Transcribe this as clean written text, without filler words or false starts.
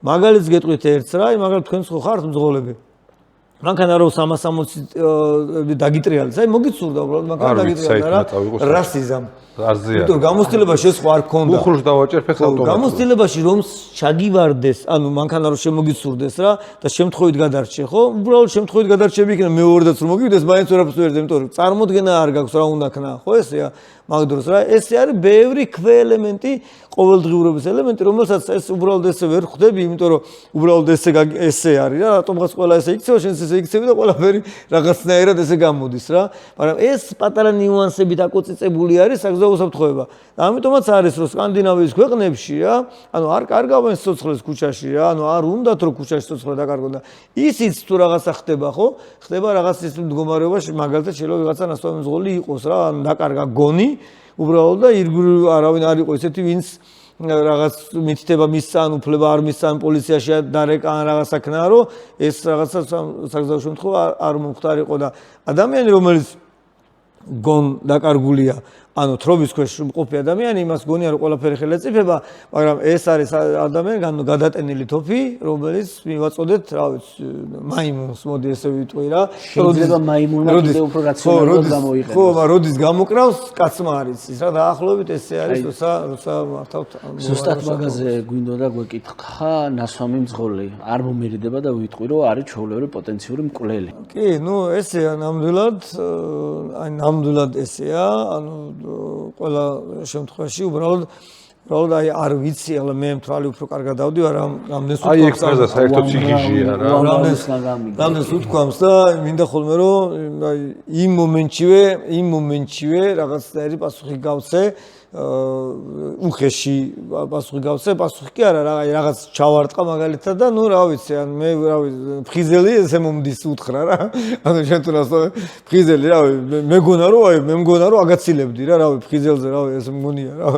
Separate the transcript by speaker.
Speaker 1: მაგალითს გეტყვით ერთს რა, მაგრამ თქვენ ხო ხართ მძღოლები. მანქანა რო 360 დაგიტრიალეს, აი მოგიცურდა უბრალოდ მანქანა დაგიტრიალდა რა, რასიზამ.
Speaker 2: აზია.
Speaker 1: გამოცდილებაში ეს ხო არ ქონდა.
Speaker 2: უხურს დავაჭერფე ავტომატურად.
Speaker 1: გამოცდილებაში რომ ჩაგივარდეს, ანუ მანქანა რო შემოგიცურდეს რა და შემთხვევით გადარჩე, ხო? უბრალოდ შემთხვევით გადარჩები იქნება მეორედაც რომ მოგივიდეს, მაინც ვერაფერს ვერ ზე, იმიტომ რომ წარმოდგენა არ გაქვს რა უნდა ქნა, ხო ესეა? მაგ დროს რა, ესე არის ბევრი ქვე-ელემენტი, ყოველდღიურობის ელემენტი, რომელსაც ეს უბრალოდ ესე ვერ ხვდები, იმიტომ რომ უბრალოდ ესე არის რა, რატომღაც ყველა ესე იქცევა, შენც ესე იქცევი და ყველაფერი რაღაცნაირად ესე გამოდის რა. მაგრამ ეს პატარა ნიუანსებით აკოწიწებული არის საგზაო უსაფრთხოება. და ამიტომაც არის რომ სკანდინავიის ქვეყნებში რა, ანუ არ კარგავენ სიცოცხლეს ქუჩაში რა, ანუ არ უნდათ რომ ქუჩაში სიცოცხლე დაკარგონ და ისიც თუ რაღაცა ხდება, ხო? ხდება რაღაც ის მდგომარეობაში, მაგალითად შეიძლება ვიღაცა ნასტავი მძღოლი იყოს რა, ან დაკარგა გონი უბრალოდ და ირგვლივ არავინ არ იყო ესეთი ვინც რაღაც მითითება მისცა ან უფლება არ მისცა ან პოლიციაში დარეკა ან რაღაცა ქნა რომ ეს რაღაცა საგზაო შემთხვევა არ მომხდარიყო და ადამიანი რომელიც გონ დაკარგულია ანუ თრობის ქვეშ მყოფი ადამიანი იმას გონია რომ ყველაფერი ხელს ეწიფება მაგრამ ეს არის ადამიანი გადატენილი თოფი რომელიც მივაწოდეთ რა ვიცი მაიმუნს მოდი ესე ვიტყვი რა
Speaker 3: შეიძლება მაიმუნმა კიდე უფრო რაციონალურად გამოიყენოს
Speaker 1: ხო მაგრამ როდის გამოკრავს კაცმა არის ის რა დაახლოებით ესე არის როცა მართავთ
Speaker 3: ზუსტად მაგაზე გვინდოდა გვეკითხა ნასვამი მძღოლი არ მომერიდება და ვიტყვი რომ არის ჩვეულებრივი პოტენციური მკვლელი
Speaker 1: კი ნუ ესეა ნამდვილად ესეა ანუ ყველა შემთხვევაში უბრალოდ აი არ ვიცი ახლა მე მთვალი უფრო კარგად დავდივარ რამდენს
Speaker 2: აი ეგ ხაზა საერთოდ სიგიჟია რა
Speaker 1: რამდენს უთქვამს და მინდა ხოლმე რომ აი იმ მომენტშივე რაღაცნაირი პასუხი გავცე უხეში პასუხი გავცე პასუხი კი არა აი რაღაც ჩავარტყა მაგალითად და ნუ რა ვიცი ან მე რა ვიცი ფხიზელი ესე მომდის უთხრა რა ანუ შენ თუ რას ფხიზელი რა მე მგონა რომ აგაცილებდი რა ფხიზელზე რა ესე მგონია რა